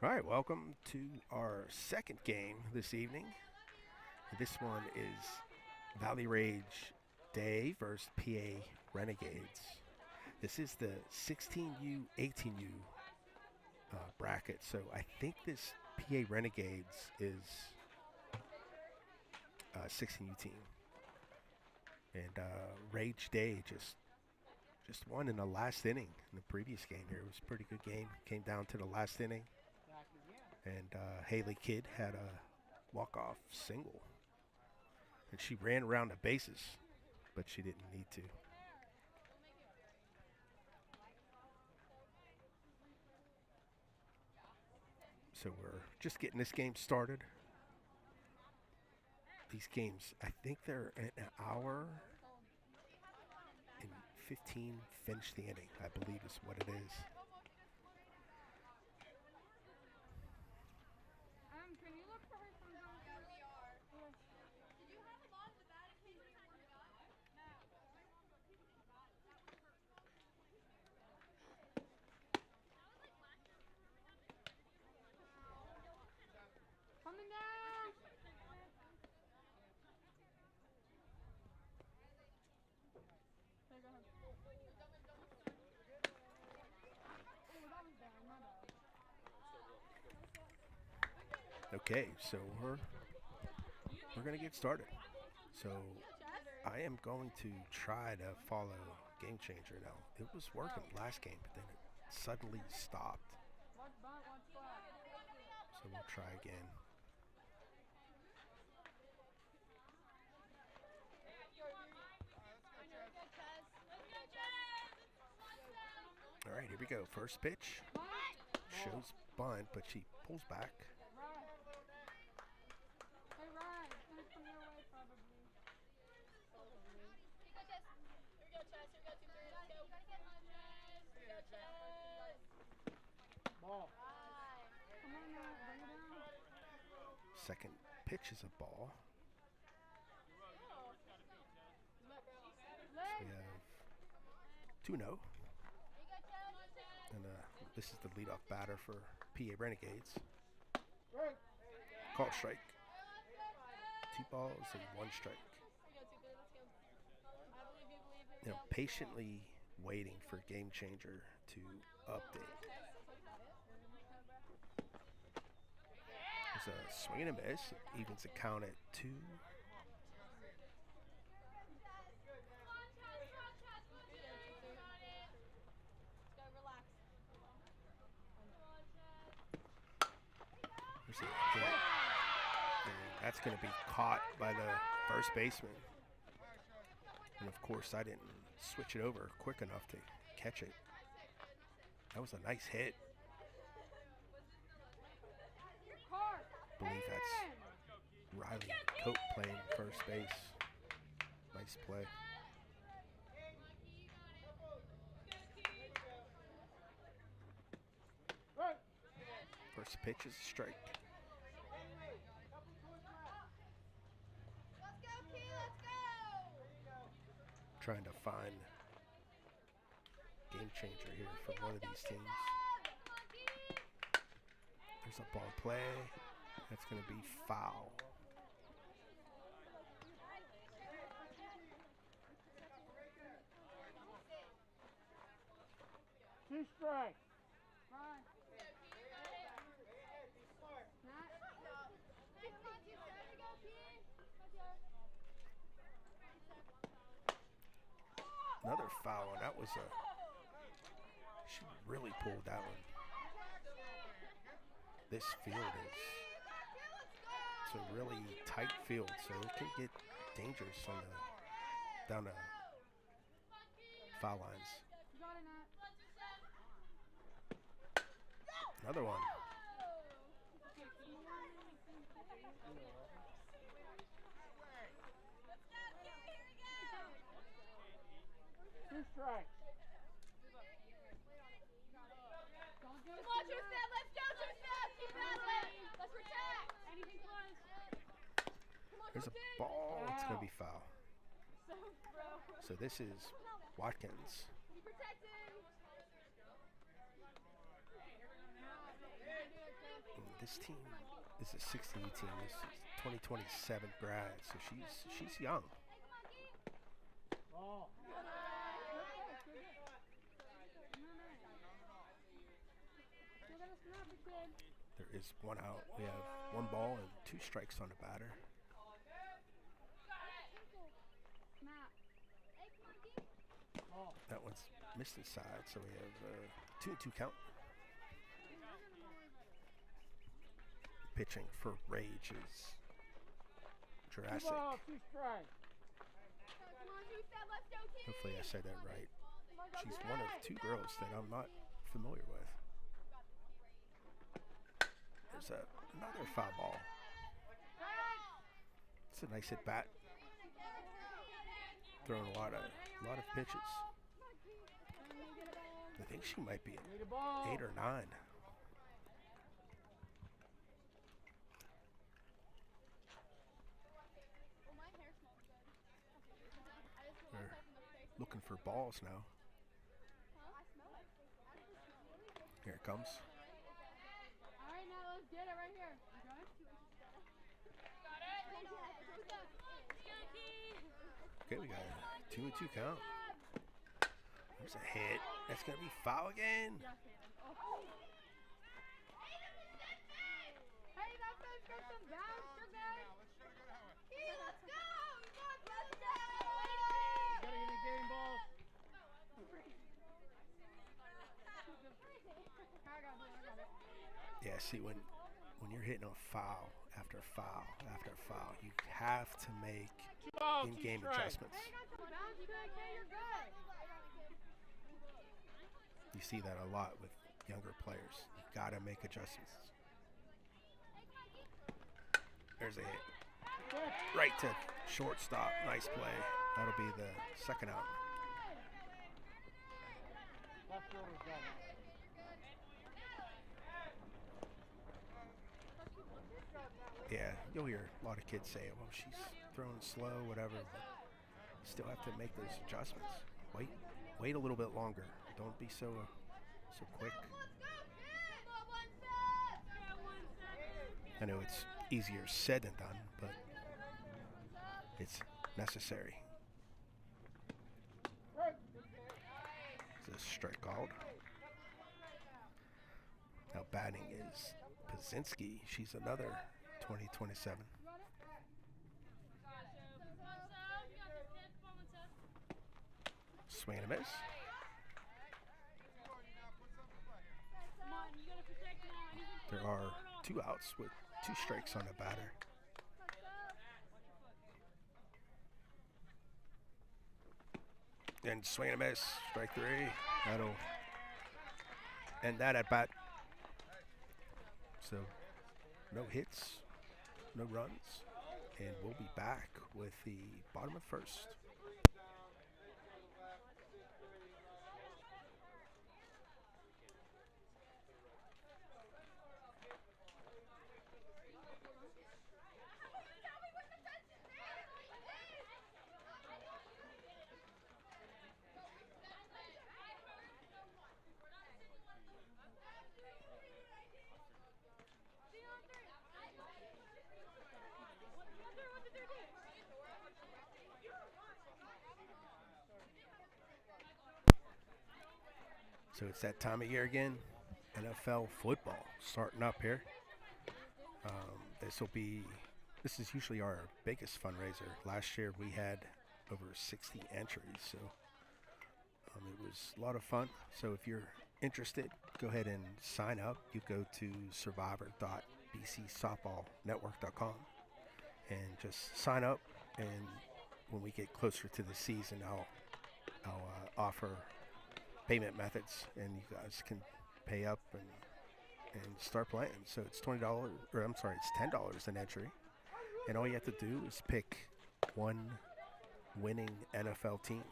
All right, welcome to our second game this evening. This one is Valley Rage Day versus PA Renegades. This is the 16U, 18U bracket. So I think this PA Renegades is a 16U team. And Rage Day just won in the last inning in the previous game here. It was a pretty good game. Came down to the last inning. And Haley Kidd had a walk-off single. And she ran around the bases, but she didn't need to. So we're just getting this game started. These games, I think they're an hour and 15 finish the inning, I believe is what it is. Okay, so we're gonna get started. So I am going to try to follow Game Changer now. It was working last game, but then it suddenly stopped. So we'll try again. All right, here we go. First pitch. Shows bunt, but she pulls back. Second pitch is a ball. So we have 2-0. And this is the leadoff batter for PA Renegades. Called strike. 2 balls and 1 strike. You know, patiently waiting for Game Changer to update. There's a swing and a miss. It evens the count at 2. There's a hit. And that's going to be caught by the first baseman. And of course, I didn't switch it over quick enough to catch it. That was a nice hit. I believe that's Riley Cope playing first base. Nice play. First pitch is a strike. Trying to find Game Changer here for one of these teams. There's a ball play. That's going to be foul. Two strikes. Another foul, and that was she really pulled that one. This field is, it's a really tight field, so it can get dangerous on down the foul lines. Another one. Two strikes. There's a ball. It's going to be foul. So this is Watkins. This team is a 16 team. This is 2027 grad, so she's young. There is one out. We have one ball and 2 strikes on the batter. That one's missed inside, so we have a 2-2 count. Pitching for Rage is Jurassic. Hopefully I said that right. She's one of 2 girls that I'm not familiar with. There's another foul ball. It's a nice at bat. Throwing a lot of pitches. I think she might be at 8 or 9. They're looking for balls now. Here it comes. All right, now let's get it right here. Okay, we got a 2-2 count. There's a hit. That's gonna be foul again. Hey, that fish got some bounce, man. Let's go. Let's go. You gotta get a game ball. I got it. Yeah, see, when you're hitting a foul after foul after foul, you have to make in-game adjustments. You see that a lot with younger players. You gotta make adjustments. There's a hit. Right to shortstop. Nice play. That'll be the second out. Yeah, you'll hear a lot of kids say, well, she's throwing slow, whatever. But still have to make those adjustments. Wait a little bit longer. Don't be so quick. I know it's easier said than done, but it's necessary. It's a strike called. Now batting is Pazinski. She's another 2027. Swing and a miss. There are 2 outs with 2 strikes on the batter. And swing and a miss. Strike 3. That'll end that at bat. So no hits, no runs, and we'll be back with the bottom of first. So it's that time of year again. NFL football starting up here. This is usually our biggest fundraiser. Last year we had over 60 entries, so it was a lot of fun. So if you're interested, go ahead and sign up. You go to survivor.bcsoftballnetwork.com and just sign up. And when we get closer to the season, I'll offer payment methods, and you guys can pay up and start playing. So it's $20, or I'm sorry, it's $10 an entry, and all you have to do is pick one winning NFL team.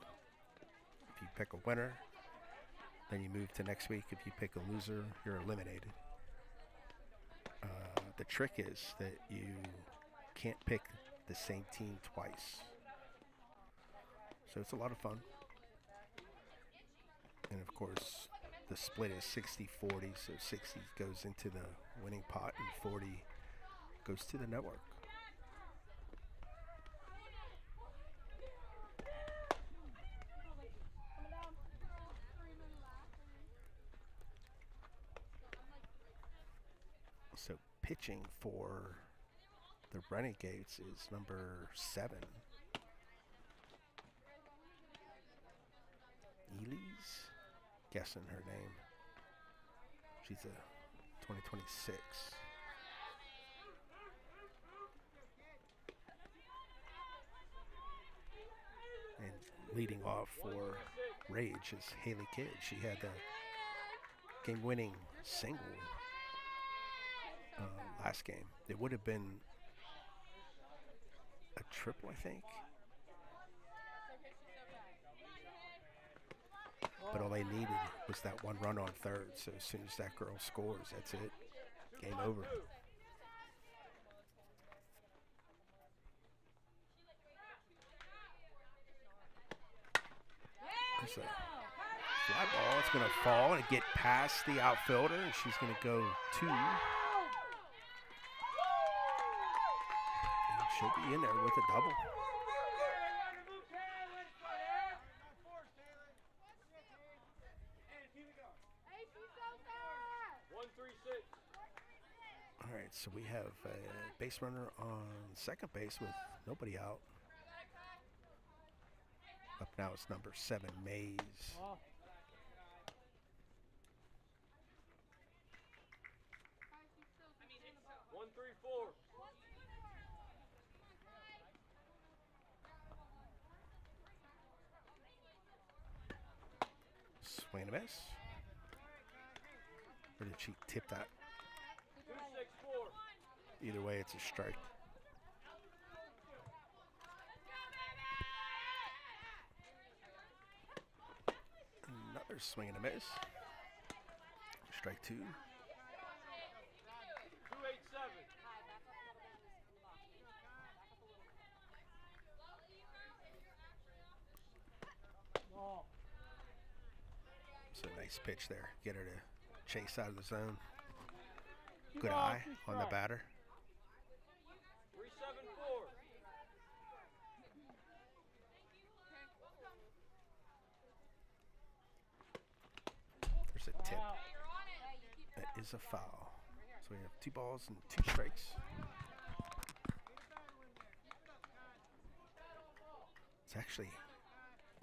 If you pick a winner, then you move to next week. If you pick a loser, you're eliminated. The trick is that you can't pick the same team twice. So it's a lot of fun. And of course, the split is 60-40, so 60 goes into the winning pot and 40 goes to the network. So pitching for the Renegades is number 7. Elise? Guessing her name. She's a 2026. And leading off for Rage is Haley Kidd. She had the game-winning single last game. It would have been a triple, I think. But all they needed was that one run on third. So as soon as that girl scores, that's it. Game over. There's a fly ball. It's going to fall and get past the outfielder, and she's going to go 2. And she'll be in there with a double. All right, so we have a base runner on second base with nobody out. Up now is number 7, Mays. 1-3-4. Swing and a miss. Or did she tip that? 2-6-4. Either way, it's a strike. Another swing and a miss. Strike 2. 2-8-7. So nice pitch there. Get her to chase out of the zone. Good eye on the batter. 3-7-4. There's a tip. That is a foul. So we have 2 balls and 2 strikes. It's actually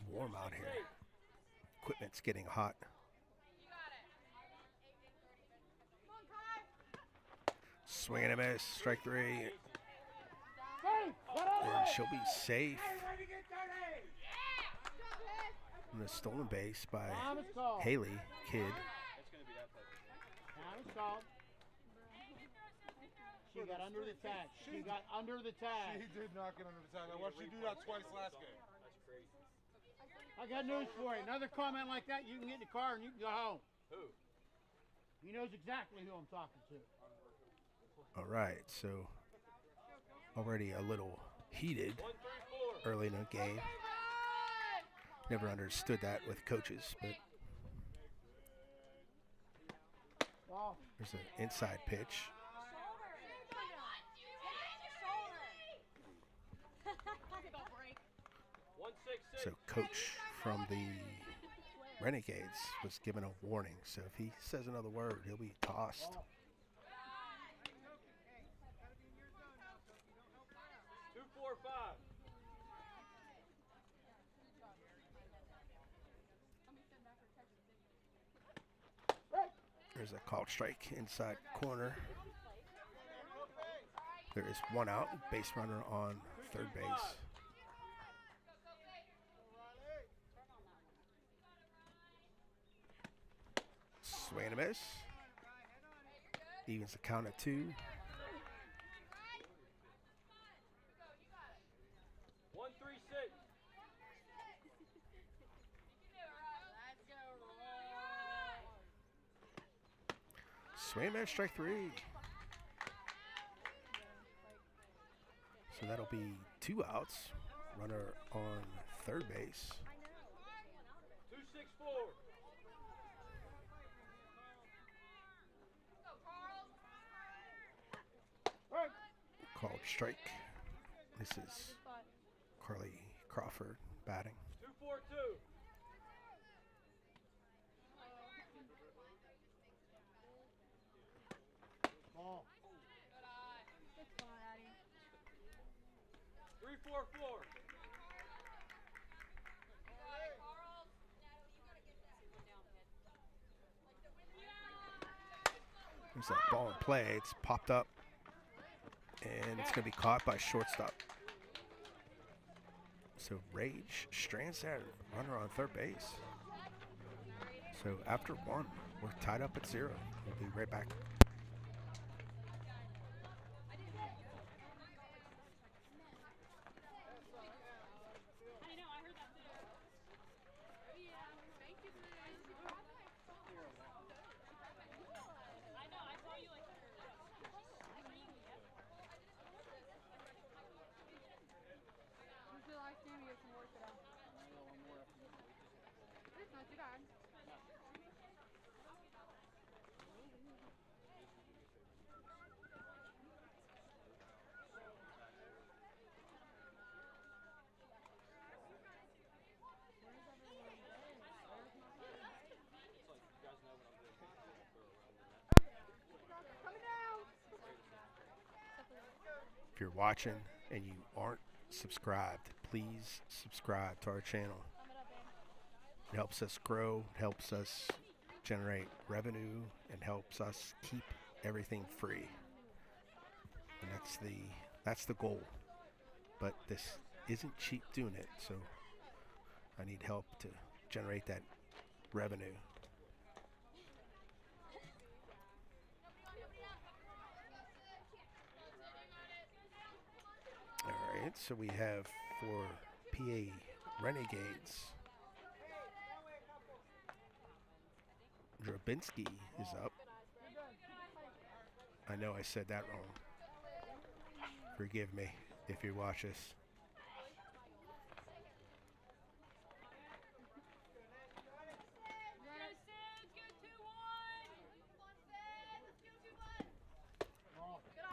warm out here. Equipment's getting hot. Swing and a miss. Strike 3. And she'll be safe. On the stolen base by Haley Kidd. She got under the tag. She got under the tag. She did not get under the tag. I watched you do that twice last game. I got news for you. Another comment like that, you can get in the car and you can go home. Who? He knows exactly who I'm talking to. All right, so already a little heated 1-3-4. early in the game. Never understood that with coaches, but Wow. there's an inside pitch. So coach from the Renegades was given a warning. So if he says another word, he'll be tossed. 2-4-5. There's a called strike inside corner. There is 1 out, base runner on third base. Swing and a miss. Evens the count at 2. 1-3-6. Swing and a miss, strike 3. So that'll be 2 outs. Runner on third base. 2-6-4. strike. This is Carly Crawford batting. 2-4-2. Ball. Good spot, Addy. 3-4-4. There's that ball in play. It's popped up, and it's going to be caught by shortstop. So Rage strands that runner on third base. So after one, we're tied up at 0. We'll be right back. Who's the last game you get some more today? It's not too bad. Coming down. If you're watching and you aren't subscribed, please subscribe to our channel. It helps us grow, it helps us generate revenue, and helps us keep everything free. And that's the goal. But this isn't cheap doing it, so I need help to generate that revenue. All right, so we have for PA Renegades, Drabinski is up. I know I said that wrong. Forgive me if you watch this.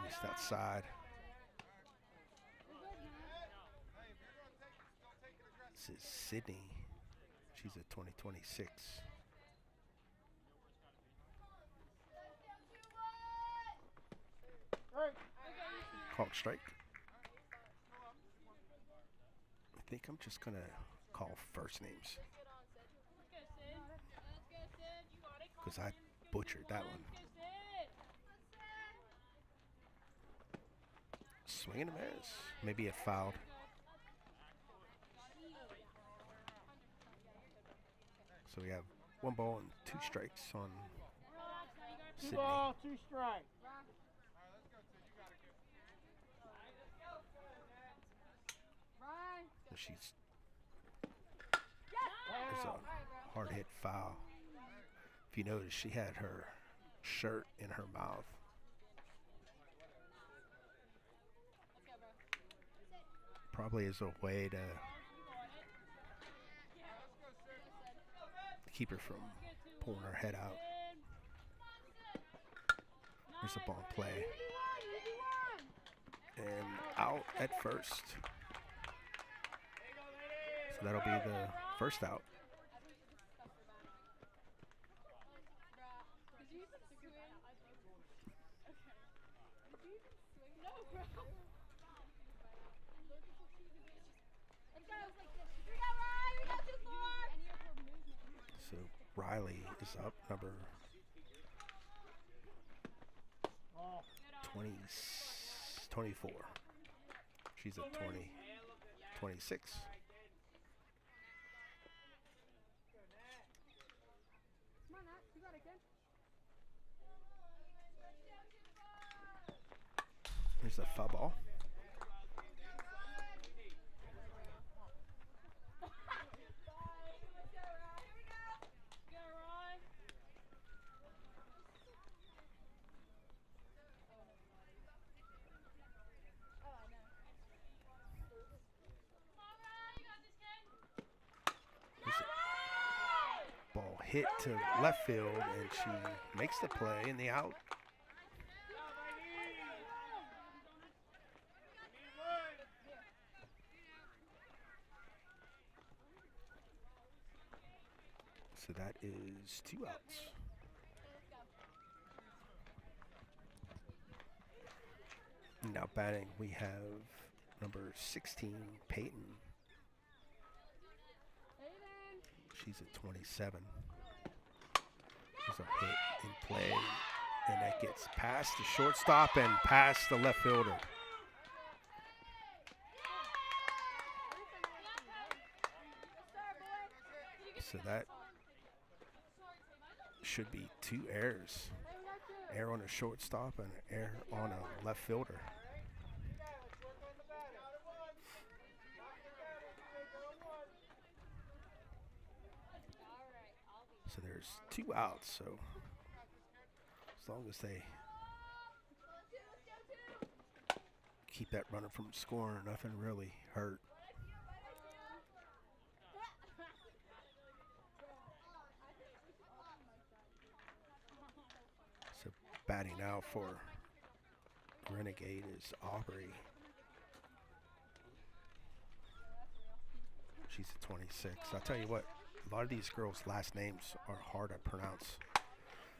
Missed outside. This is Sydney. She's a 2026. Called strike. I think I'm just gonna call first names because I butchered that one. Swing and a miss. Maybe it fouled. So we have 1 ball and 2 strikes on 2 Sydney. ball, 2 strike. And she's there's a hard hit foul. If you notice, she had her shirt in her mouth. Probably as a way to keep her from pulling her head out. There's a ball play. And out at first. So that'll be the first out. So Riley is up, number 24. She's at 26. Come on, Nat. You got it, kid. Here's a foul ball. Ball hit to left field, and she makes the play in the out. So that is 2 outs. Now batting, we have number 16, Peyton. She's at 27. There's a hit in play, and that gets past the shortstop and past the left fielder. So that should be 2 errors. Error on a shortstop and an error on a left fielder. So there's 2 outs, so as long as they keep that runner from scoring, nothing really hurt. So batting now for Renegade is Aubrey. She's at 26. I'll tell you what, a lot of these girls' last names are hard to pronounce.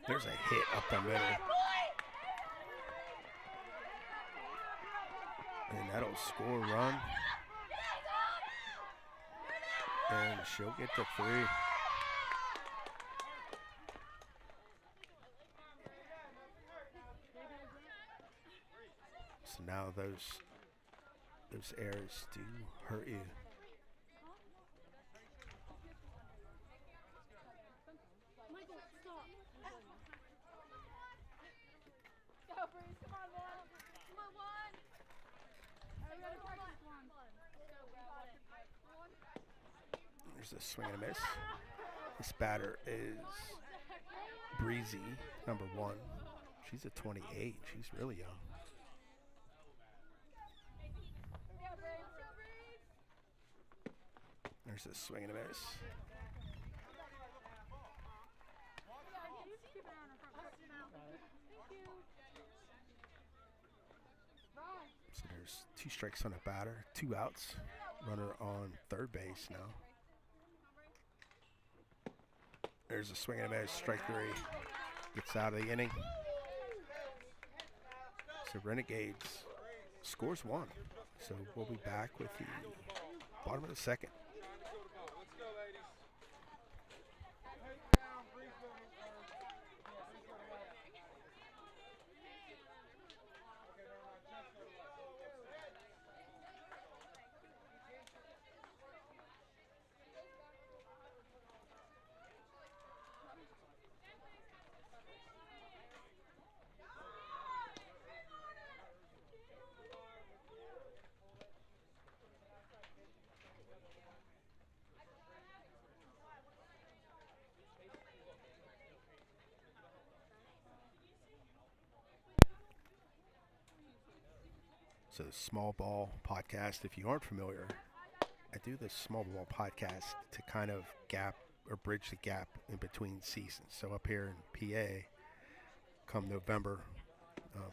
There's a hit up the middle. And that'll score a run. And she'll get the 3. So now those errors do hurt you. There's a swing and a miss. This batter is Breezy, number 1. She's at 28. She's really young. There's a swing and a miss. So there's 2 strikes on a batter, 2 outs. Runner on third base now. There's a swing and a miss, strike 3. Gets out of the inning. So Renegades scores 1. So we'll be back with the bottom of the second. So Small Ball Podcast, if you aren't familiar, I do this Small Ball Podcast to kind of gap or bridge the gap in between seasons. So up here in PA, come November,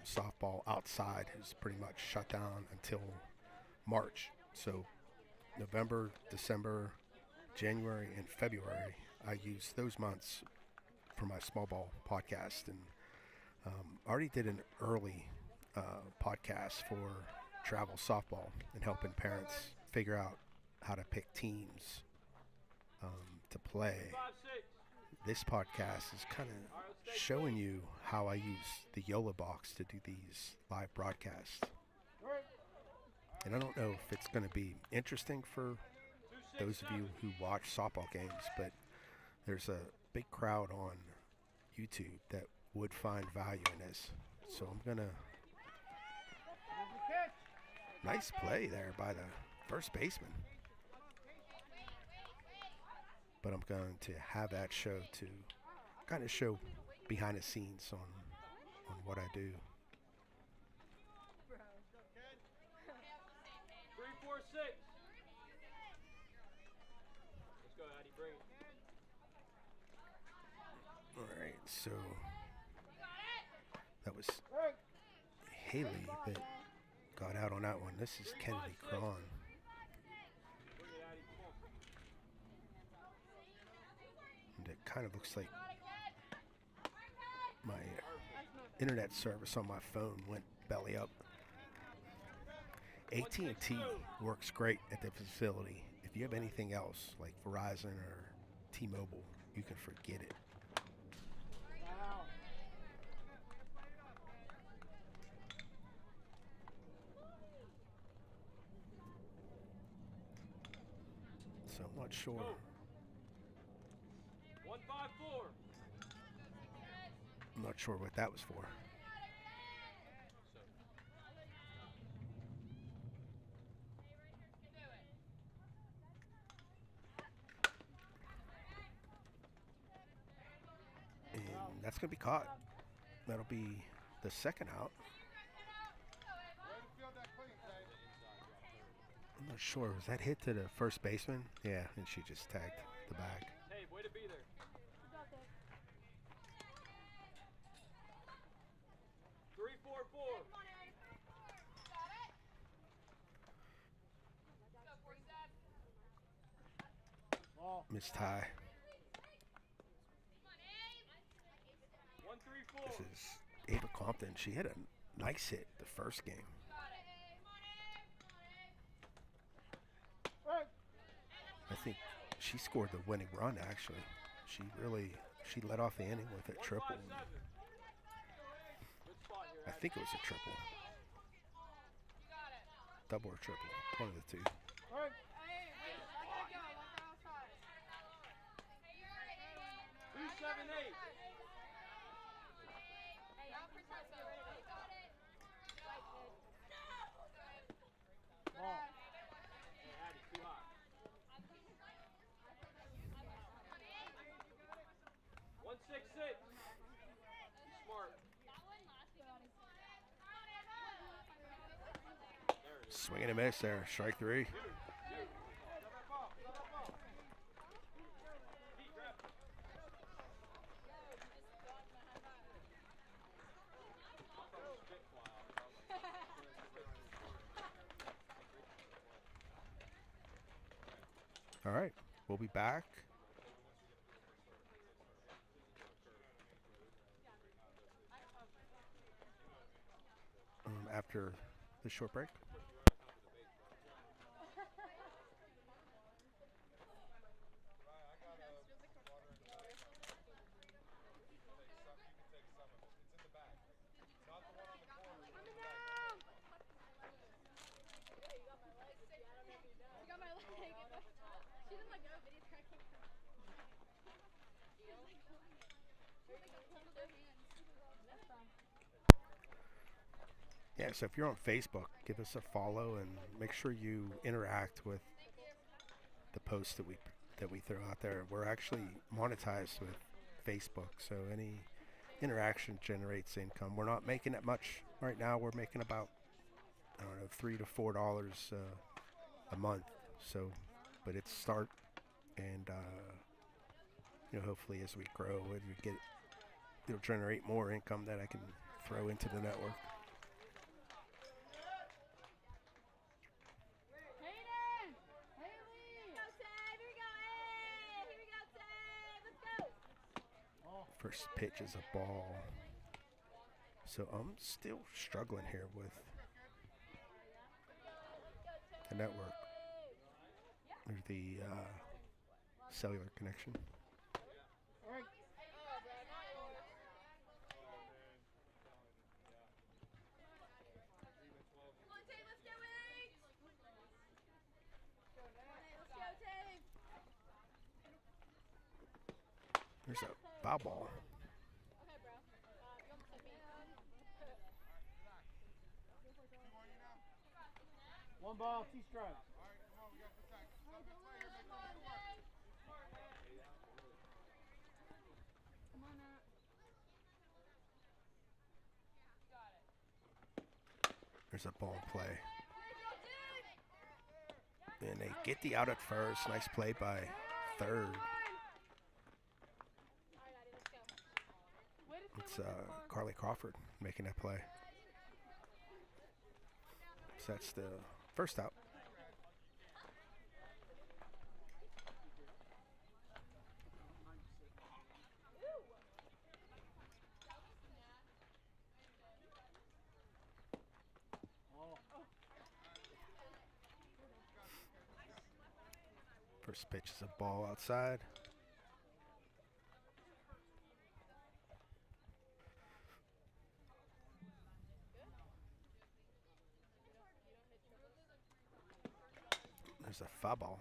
softball outside is pretty much shut down until March. So November, December, January, and February, I use those months for my Small Ball Podcast. And I already did an early podcast for travel softball and helping parents figure out how to pick teams to play. This podcast is kind of showing you how I use the Yola box to do these live broadcasts. And I don't know if it's going to be interesting for those of you who watch softball games, but there's a big crowd on YouTube that would find value in this. So I'm going to... Nice play there by the first baseman. But I'm going to have that show to kind of show behind the scenes on what I do. 3, 4, 6. Let's go, Addy. Bring it. All right, so that was Haley that got out on that one. This is Kennedy Cron. And to kind of looks like my internet service on my phone went belly up. AT&T works great at the facility. If you have anything else like Verizon or T-Mobile, you can forget it. So I'm not sure. 154. I'm not sure what that was for. And that's going to be caught. That'll be the second out. I'm not sure. Was that hit to the first baseman? Yeah, and she just tagged the bag. Hey, way to be there. Three, four, four. Missed tie. 134. This is Ava Compton. She had a nice hit the first game. I think she scored the winning run, actually. She let off the inning with a triple. I think it was a triple. Double or triple, one of the two. 278. Too high. 166. Smart. Swing and a miss there. Strike three. All right, we'll be back. After the short break. Yeah, so if you're on Facebook, give us a follow and make sure you interact with the posts that we throw out there. We're actually monetized with Facebook, so any interaction generates income. We're not making it much right now. We're making about, I don't know, $3 to $4 a month. So, but it's start, and hopefully as we grow, it'll generate more income that I can throw into the network. First pitch is a ball. So I'm still struggling here with the network. There's the cellular connection. There's a foul ball. One ball, two strikes. There's a ball play. And they get the out at first. Nice play by third. It's Carly Crawford making that play. So that's the first out. First pitch is a ball outside. There's a foul ball.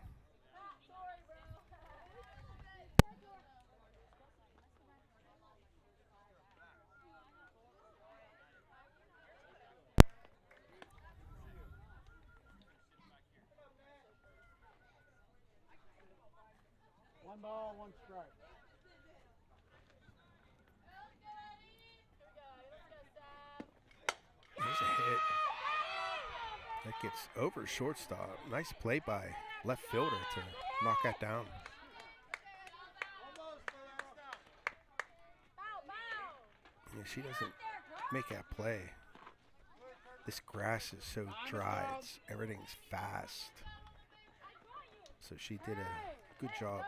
One ball, one strike. There's a hit. That gets over shortstop. Nice play by left fielder to knock that down. Yeah, she doesn't make that play. This grass is so dry. Everything's fast. So she did a good job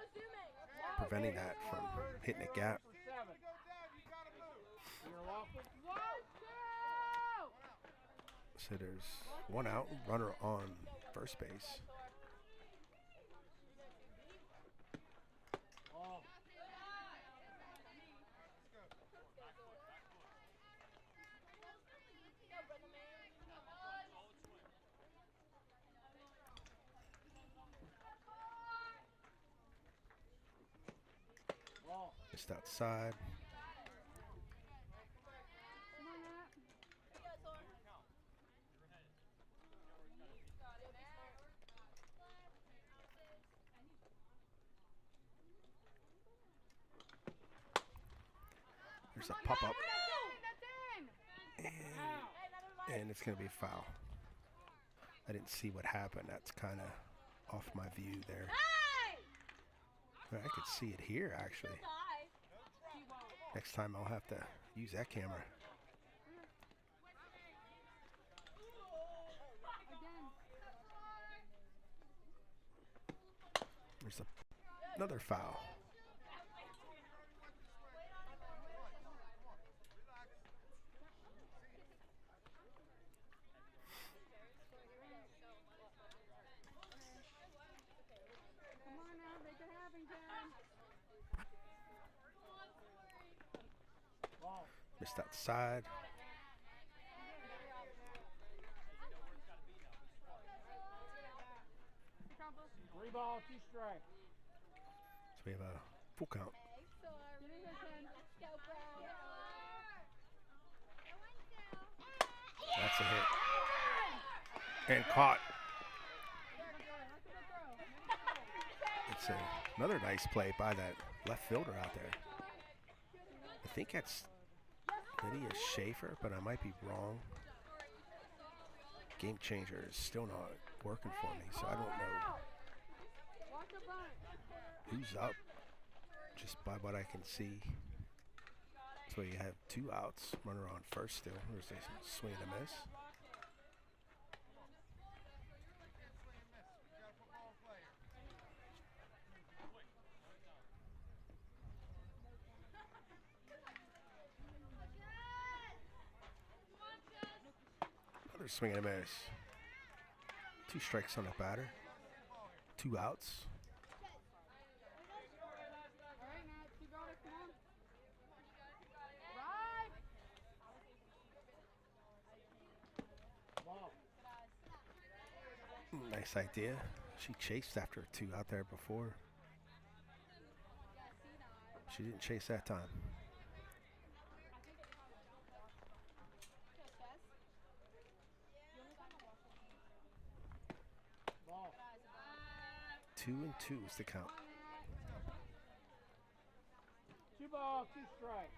preventing that from hitting a gap. So there's one out, runner on first base. Just outside. There's a pop-up. And it's going to be a foul. I didn't see what happened. That's kind of off my view there. I could see it here, actually. Next time I'll have to use that camera. There's another foul. Missed outside. Three ball, two strike. So we have a full count. That's a hit. And caught. It's another nice play by that left fielder out there. I think that's Lydia Schaefer, but I might be wrong. Game changer is still not working for me, so I don't know who's up just by what I can see. So you have two outs, runner on first still. There's a swing and a miss. Another swing and a miss. Two strikes on the batter. Two outs. Nice idea. She chased after two out there before. She didn't chase that time. Ball. 2-2 is the count. Two ball, two strike.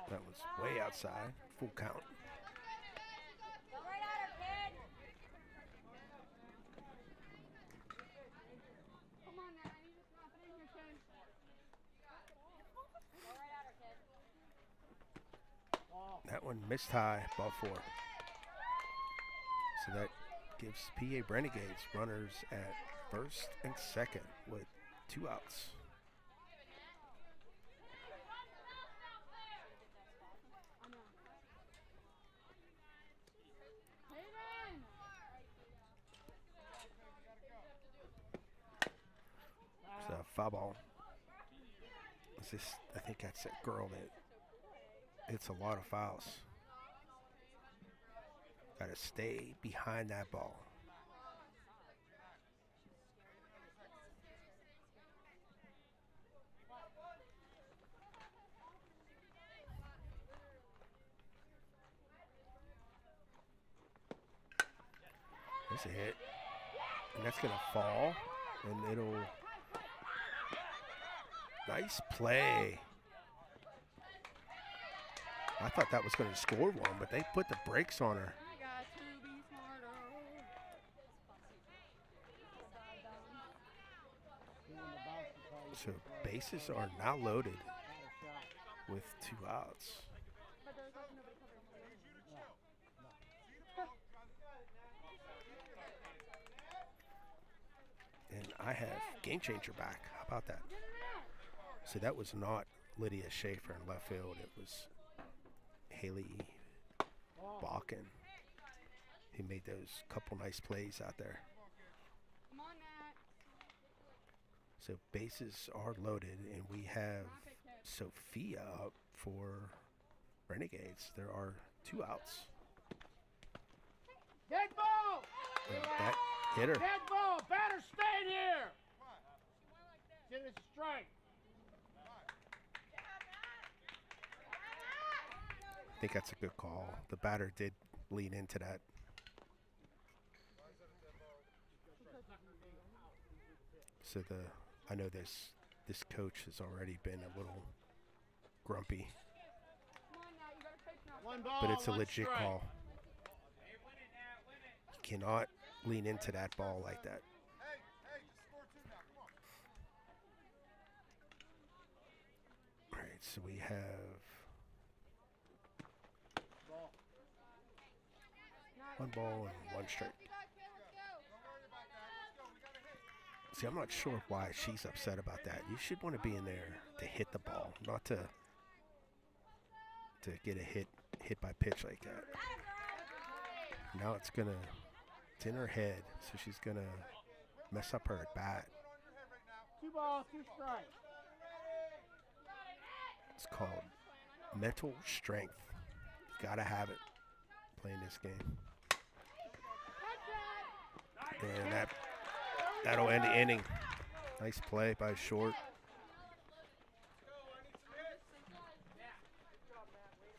That was way outside. Full count. Go right at her, kid. Come on now, you just not in your kid. Go right at her, kid. Ball. That one missed high, ball four. So that gives PA Renegades runners at first and second with two outs. I know. Foul ball. Is this? I think that's that girl that. It's a lot of fouls. Got to stay behind that ball. There's a hit. And that's going to fall. And it'll... Nice play. I thought that was going to score one, but they put the brakes on her. So bases are now loaded with 2 outs. And I have Game Changer back. How about that? So that was not Lydia Schaefer in left field. It was Haley Balkin. He made those couple nice plays out there. So bases are loaded, and we have Sophia up for Renegades. There are 2 outs. Dead ball! And that hit her. Dead ball! Batter stayed here! Get a strike. I think that's a good call. The batter did lean into that. So I know this coach has already been a little grumpy, One ball, but it's a one legit strike. call. You cannot lean into that ball like that. All right, so we have 1 ball and 1 strike. See, I'm not sure why she's upset about that. You should want to be in there to hit the ball, not to get a hit by pitch like that. Now it's in her head, so she's gonna mess up her at bat. 2 balls, 2 strikes. It's called mental strength. You gotta have it playing this game. And that'll end the inning. Nice play by Short.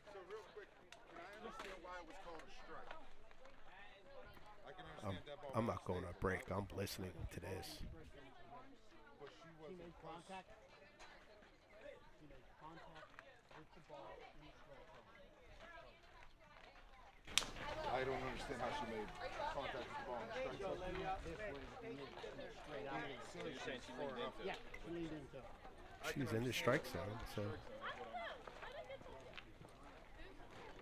So real quick, can I understand why it was called a strike? I can understand that ball. I'm not going to break. I'm listening to this. But she She wasn't made close. contact. She made contact with the ball in the strike zone. I don't understand how she made contact with the ball in the strike zone. This way, you made it straight out. You're saying she leaned into it? Yeah, she leaned into it. She was in the strike zone, so.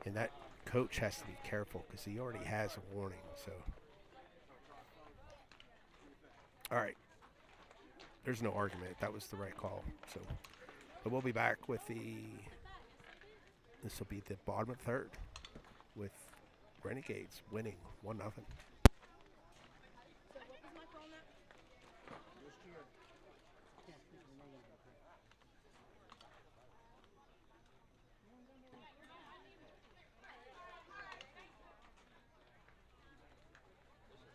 And that coach has to be careful because he already has a warning, so. All right. There's no argument. That was the right call. So, but we'll be back with this will be the bottom of third with Renegades winning 1-0. Listen,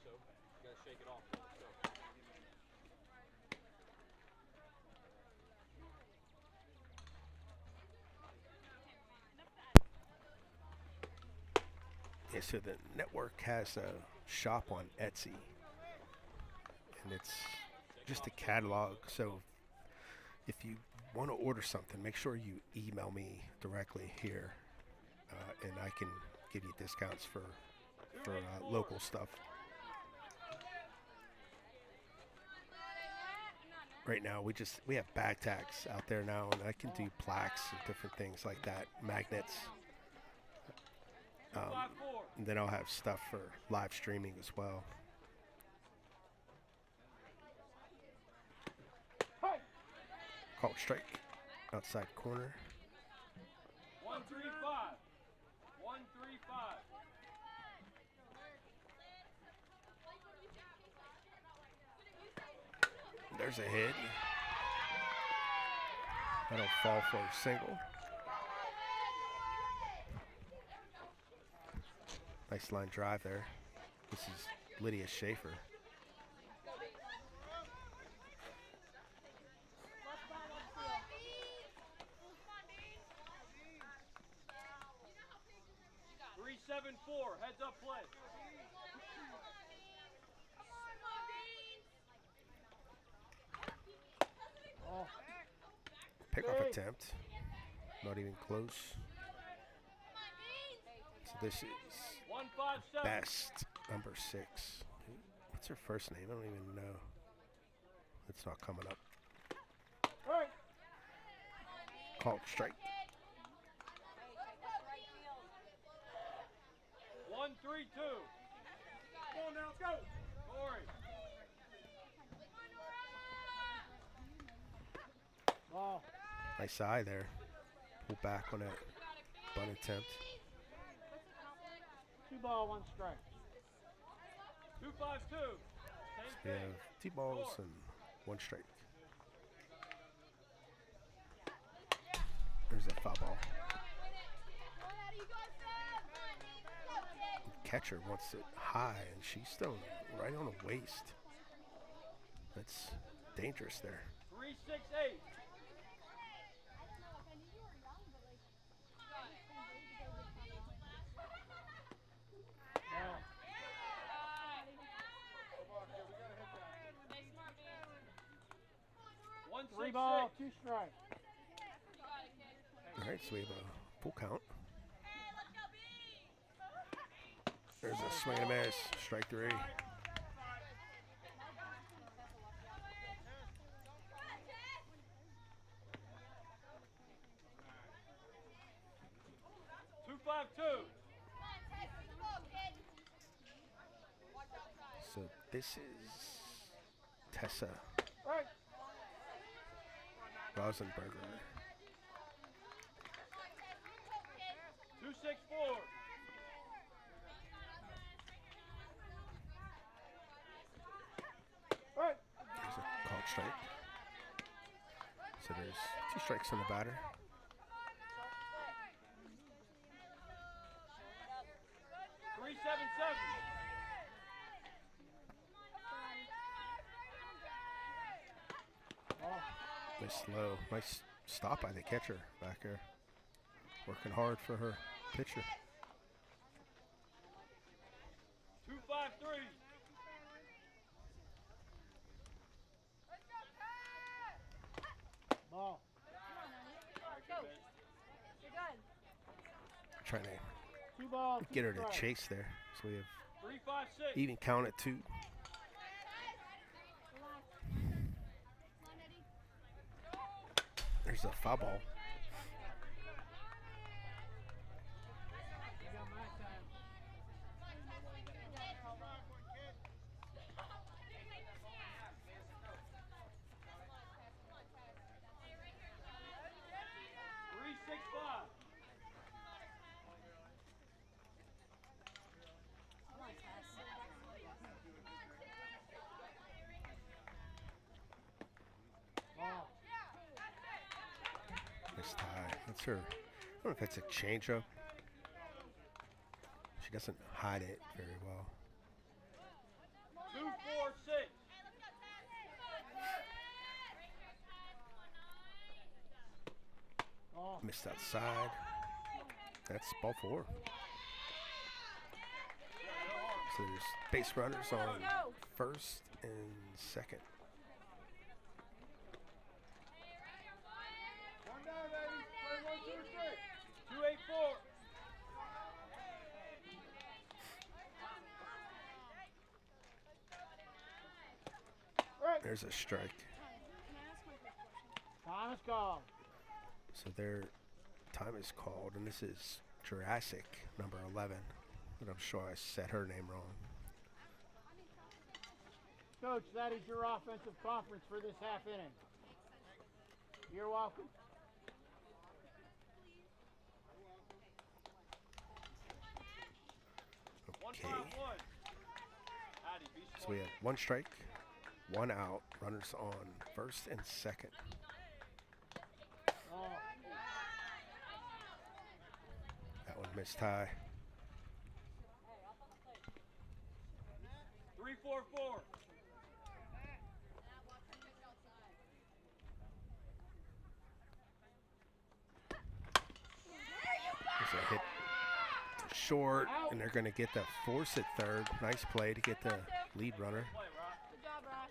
so you gotta shake it off. So. Yeah, so the network has a shop on Etsy, and it's just a catalog. So if you want to order something, make sure you email me directly here, and I can give you discounts for local stuff. Right now, we have bag tags out there now, and I can do plaques and different things like that, magnets. And then I'll have stuff for live streaming as well. Called strike, outside corner. 1-3-5. 1-3-5. There's a hit. That'll fall for a single. Nice line drive there. This is Lydia Schaefer. Three, 7-4. Heads up play. Oh. Pickoff attempt. Not even close. So this is 1-5-7. Best, number 6. What's her first name? I don't even know. It's not coming up. Right. Called strike. 1-3-2. Come on now, let's go. Corey. Ball. Nice eye there. Pull back on that bunt attempt. 2 ball, 1 strike. 2-5-2. So we have 2 balls and 1 strike. There's a foul ball. Catcher wants it high, and she's thrown right on the waist. That's dangerous there. 3-6-8. Ball. 3 ball, 2 strike. All right, so we have a full count. There's a swing and a miss. Strike 3. So this is Tessa Right. Rosenberger. 2-6-4. Right. There's a called strike. So there's 2 strikes on the batter. Three, 7-7. Ball. Nice slow. Nice stop by the catcher back there. Working hard for her pitcher. 2-5-3. Ball. Trying to 2 ball, 2 get her to strike. chase there. So we have 3-5-6. even count at 2. There's a foul ball. You got my time. Three, 6-5. Ball. Nice tie. That's her. I don't know if it's a changeup. She doesn't hide it very well. 2-4-6. Ball. Missed outside. That's ball 4. So there's base runners on first and second. One down, baby. Play 1, 2, 3. 2-8-4. Right. There's a strike. Time is called. So their time is called, and this is Jurassic, number 11. But I'm sure I said her name wrong. Coach, that is your offensive conference for this half inning. You're welcome. Okay. 1-5-1. Hattie, be So we have 1 strike, 1 out, runners on first and second. missed tie. 3-4-4. There's a hit short, and they're going to get the force at third. Nice play to get the lead runner. Good job, Rock.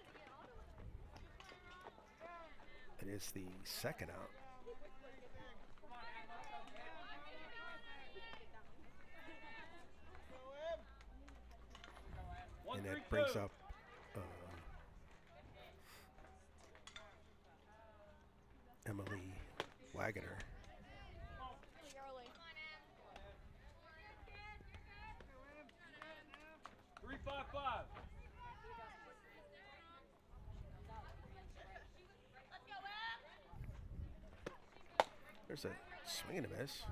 It is the second out. And it brings up Emily Wagoner. Pretty early. 3-5-5. There's a swing and a miss.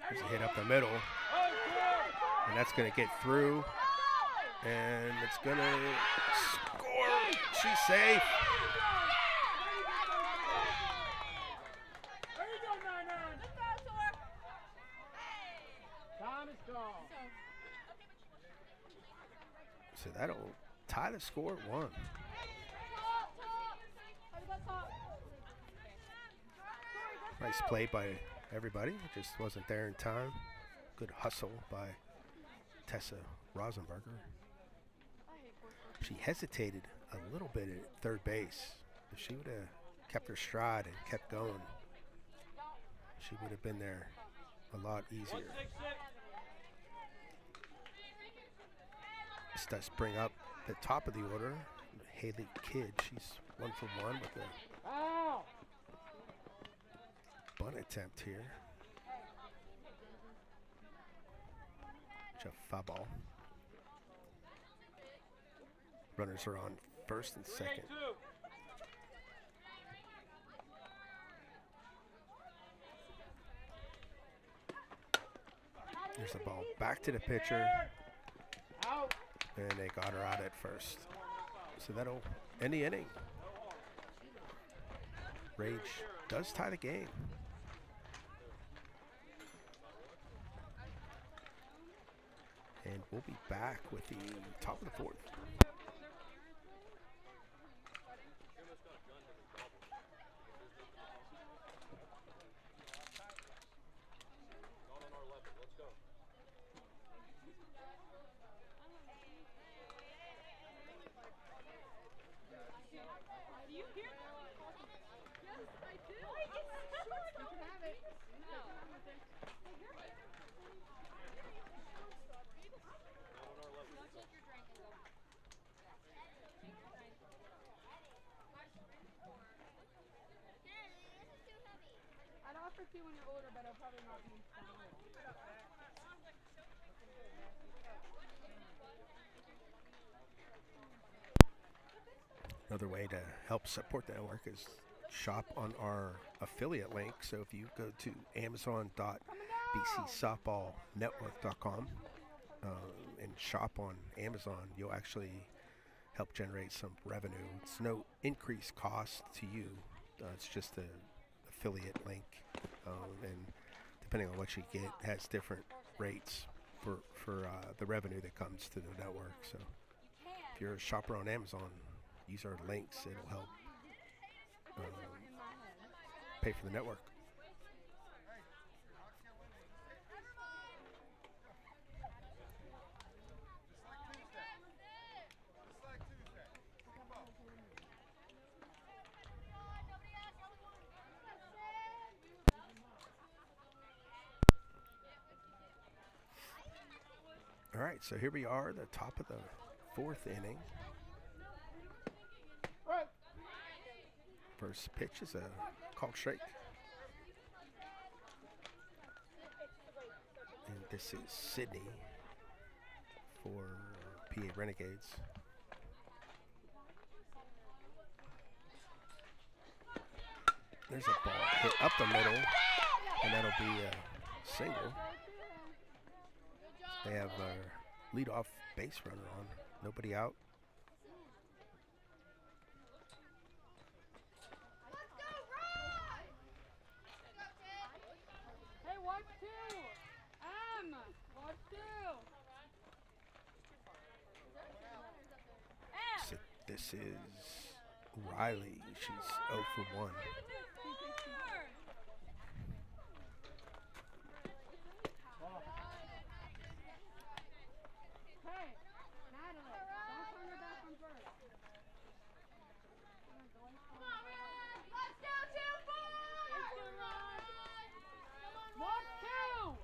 There's a hit up the middle. And that's going to get through. And it's going to score. She's safe. Time is gone. So that'll tie the score at 1. Nice play by everybody. Just wasn't there in time. Good hustle by Tessa Rosenberger. She hesitated a little bit at third base. If she would have kept her stride and kept going, she would have been there a lot easier. This does bring up the top of the order. Haley Kidd, she's 1 for 1 with a bunt attempt here. It's a foul ball. Runners are on first and second. There's the ball back to the pitcher. And they got her out at first. So that'll end the inning. Rage does tie the game. And we'll be back with the top of the 4th. I'd offer to when you're older, but I'll probably not be down. Another way to help support the network is shop on our affiliate link. So if you go to amazon.bcsoftballnetwork.com and shop on Amazon, you'll actually help generate some revenue. It's no increased cost to you. It's just an affiliate link. And depending on what you get, has different rates for the revenue that comes to the network. So if you're a shopper on Amazon, use our links. It'll help pay for the network. All right, so here we are, the top of the 4th inning. First pitch is a called strike. And this is Sydney for PA Renegades. There's a ball hit up the middle, and that'll be a single. They have a leadoff base runner on. Nobody out. Hey, watch two. Watch two. So this is Riley. She's 0 for 1. Hey, Natalie, don't turn your back on first. Come on, Red. Let's go, 2-4. Watch two.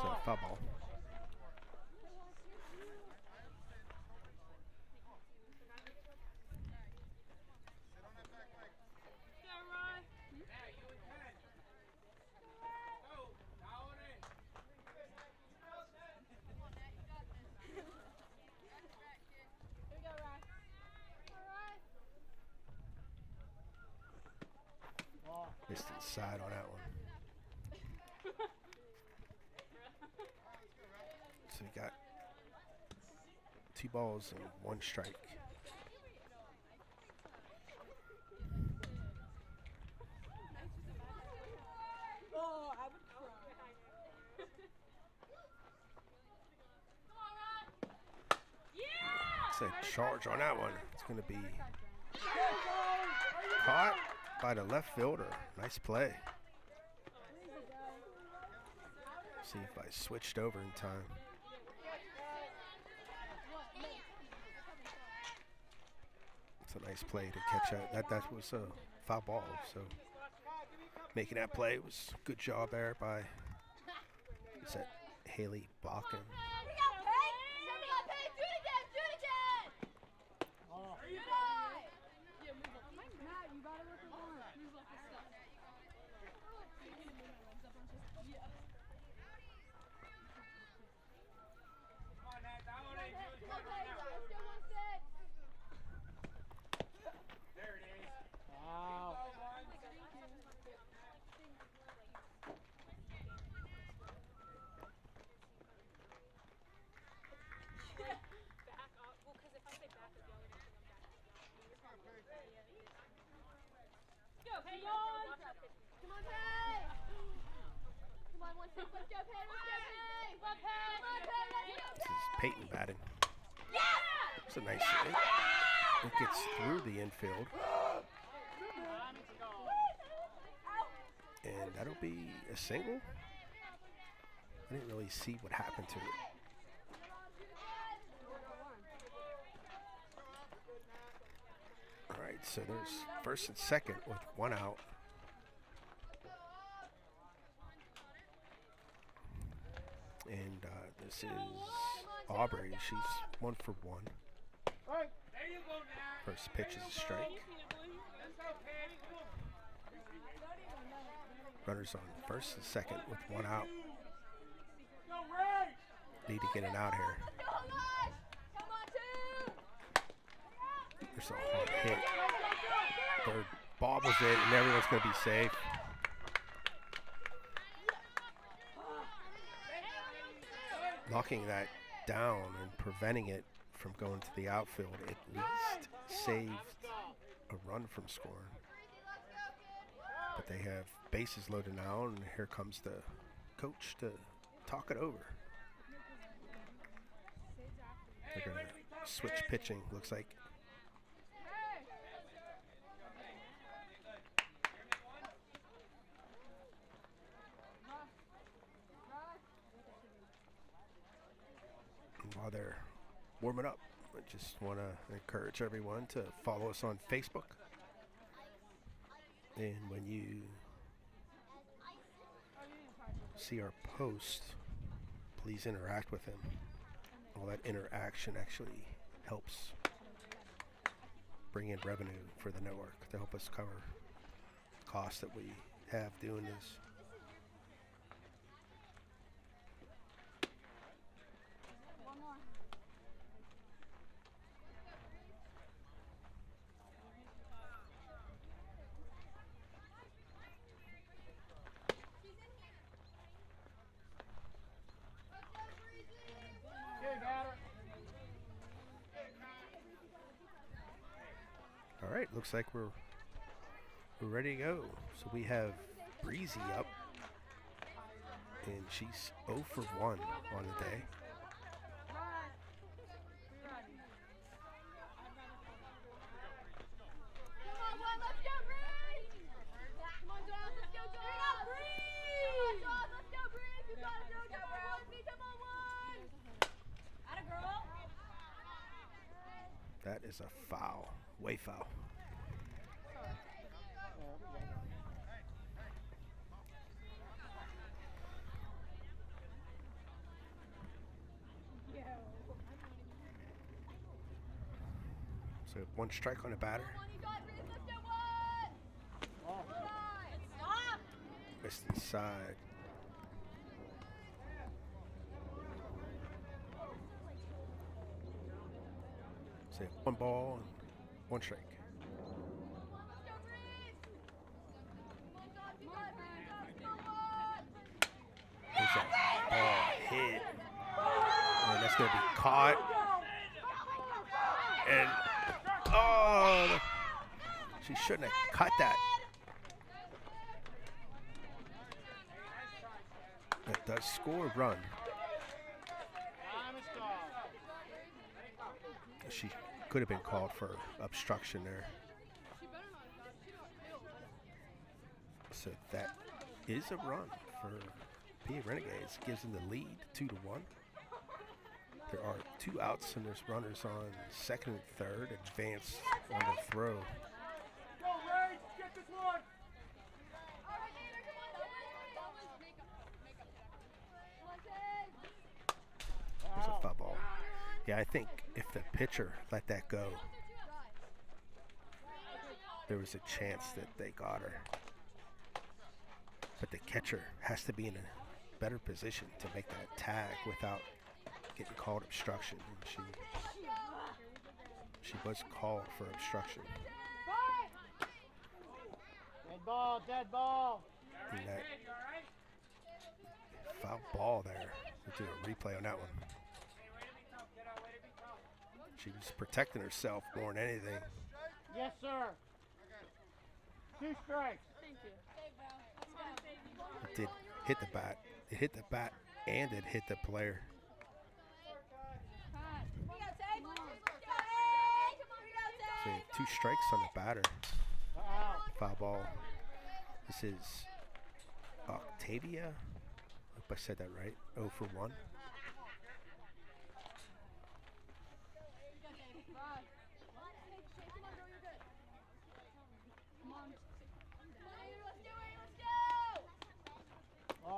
So foul ball. Missed inside on that one. So we got 2 balls and 1 strike. It's a charge on that one. It's going to be caught by the left fielder. Nice play. See if I switched over in time. It's a nice play to catch that. That was a foul ball. So making that play was a good job there by is that Haley Bakken. This is Peyton batting. It's a nice hit. It gets through the infield. And that'll be a single. I didn't really see what happened to it. All right, so there's first and second with 1 out. And this is Aubrey. She's 1 for 1. First pitch is a strike. Runners on first and second with 1 out. Need to get it out here. There's a hard hit. Third bobbles it, and everyone's going to be safe. Knocking that down and preventing it from going to the outfield at least saved a run from scoring. But they have bases loaded now, and here comes the coach to talk it over. They're going to switch pitching, looks like. And while they're warming up, I just want to encourage everyone to follow us on Facebook. And when you see our post, please interact with him. All that interaction actually helps bring in revenue for the network to help us cover the costs that we have doing this. All right, looks like we're ready to go. So we have Breezy up, and she's 0 for 1 on the day. That is a foul, way foul. So 1 strike on the batter. Missed inside. So 1 ball and 1 strike. There's that ball hit. And that's going to be caught. And, oh, she shouldn't have cut that. That does score a run. She could have been called for obstruction there. So that is a run for PA Renegades. Gives them the lead 2-1. There are 2 outs and there's runners on second and third. Advance on the throw. Go, Ray! Get this one! There's a foul ball. Yeah, I think if the pitcher let that go, there was a chance that they got her. But the catcher has to be in a better position to make that tag without getting called obstruction. And she was called for obstruction. Dead ball, dead ball. And that foul ball there. We'll do a replay on that one. She was protecting herself more than anything. Yes, sir. 2 strikes. It did hit the bat. It hit the bat and it hit the player. So you have 2 strikes on the batter. Foul ball. This is Octavia. I hope I said that right. 0 for 1.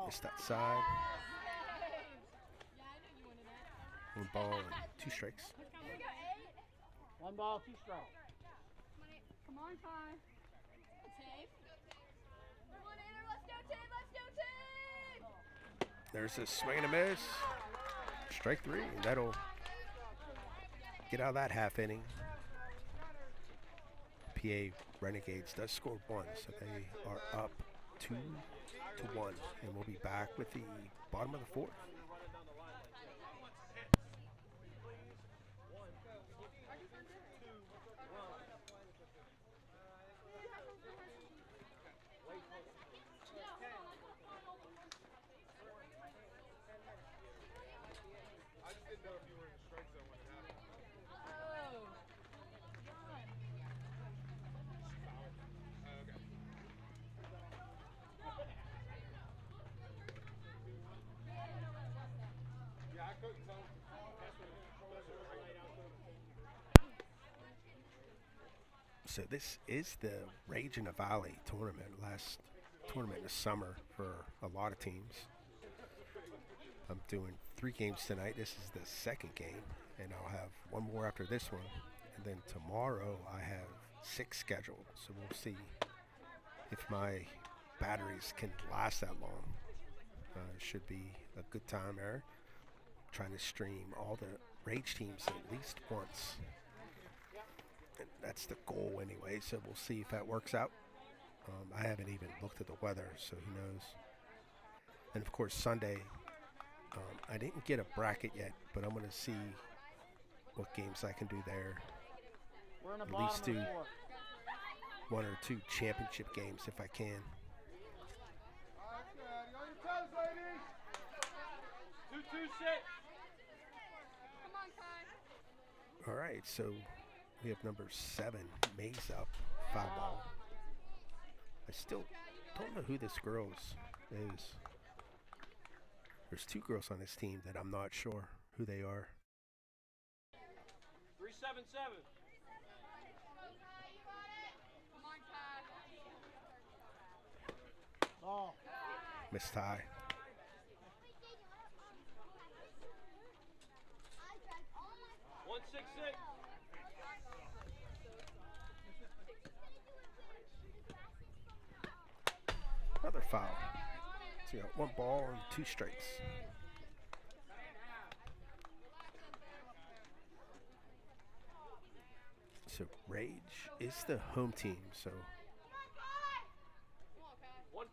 Missed that side. 1 ball and 2 strikes. 1 ball, 2 strikes. Come on, Ty. There's a swing and a miss. Strike 3. And that'll get out of that half inning. PA Renegades does score 1, so they are up 2-1. And we'll be back with the bottom of the 4th. I just didn't know if you were in the strike zone when it happened. Yeah, I couldn't tell. So this is the Rage in the Valley tournament, last tournament in the summer for a lot of teams. I'm doing 3 games tonight. This is the 2nd game, and I'll have 1 more after this one. And then tomorrow I have 6 scheduled, so we'll see if my batteries can last that long. Should be a good time there. Trying to stream all the Rage teams at least once. And that's the goal anyway, so we'll see if that works out. I haven't even looked at the weather, so who knows. And of course Sunday, I didn't get a bracket yet, but I'm going to see what games I can do there. We're in the At bottom least of the do 4th. 1 or 2 championship games if I can. On your toes, ladies. 2-2-6. Come on, Kai. All right, so we have number 7, Maze up, foul ball. I still don't know who this girl is. There's 2 girls on this team that I'm not sure who they are. 3-7-7. Come on, Kai. Ball. Miss Ty. 1-6-6. Another foul. So you got 1 ball and 2 strikes. So Rage is the home team, so 1-5-7.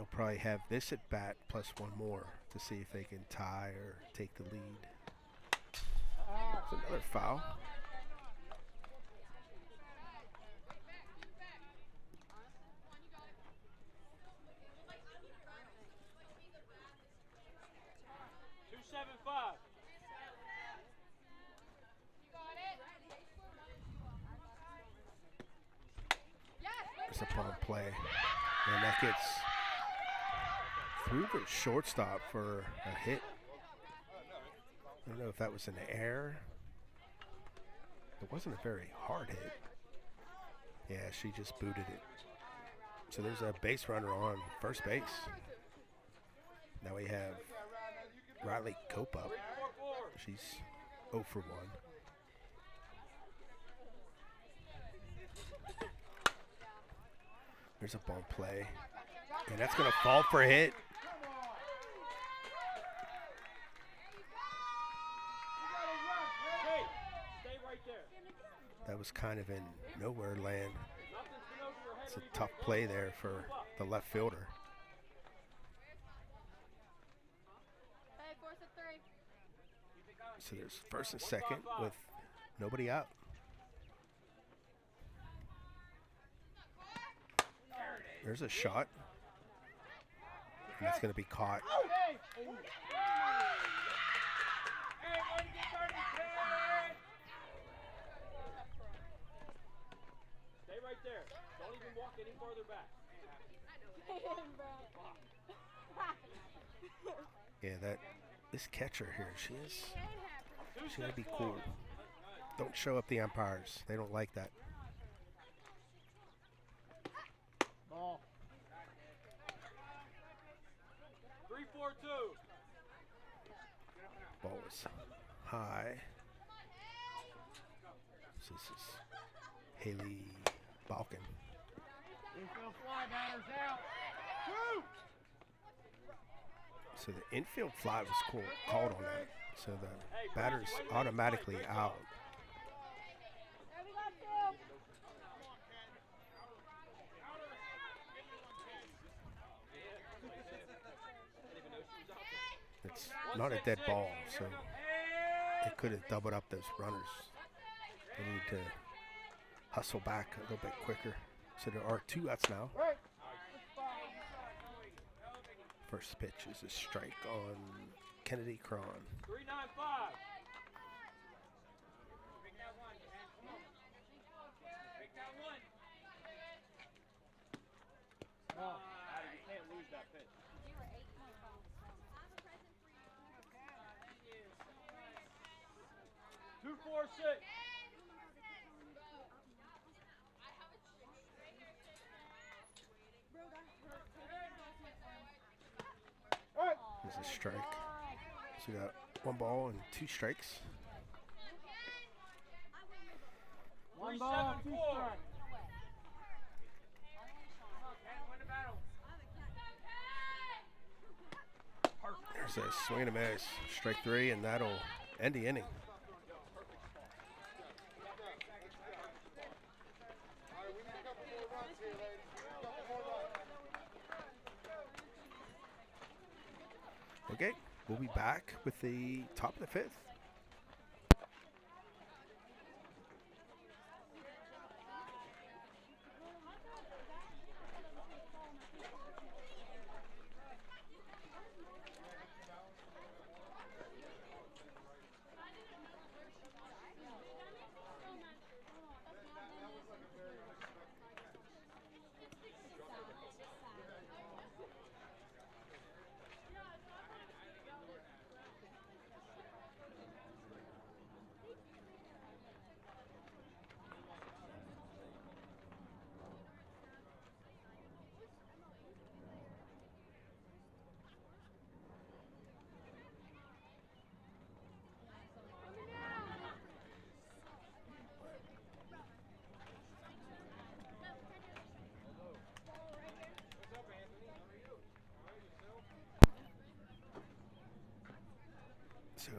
they'll probably have this at bat plus 1 more to see if they can tie or take the lead. It's another foul. You got it. Yes. There's a ball play, and that gets through the shortstop for a hit. I don't know if that was an error. It wasn't a very hard hit. Yeah, she just booted it. So there's a base runner on first base. Now we have Riley Cope up. She's 0 for 1. There's a ball play. And that's going to fall for a hit. Hey, stay right there. That was kind of in nowhere land. Nothing's been over your head. It's a tough play there for the left fielder. Hey, 4-3. So there's first and second with nobody out. There's a shot. And that's going to be caught. Stay right there. Don't even walk any farther back. Yeah, this catcher here, she's going to be cool. Don't show up the umpires. They don't like that. Ball. 3-4-2. Ball was high. So this is Haley Balkan. Infield fly, batter's out. So the infield fly was called on that. So the batter's automatically out. There we go, 2. It's not a dead ball, so they could have doubled up those runners. They need to hustle back a little bit quicker. So there are 2 outs now. First pitch is a strike on Kennedy Cron. 3-9-5. Ball. You can't lose that pitch. 2-4-6. There's a strike. So we got 1 ball and 2 strikes. 1 ball, 2 3-7-4. strikes. There's a swing and a miss. Strike 3, and that'll end the inning. All right, we need a couple more runs here, ladies. A couple more runs. Okay, we'll be back with the top of the 5th.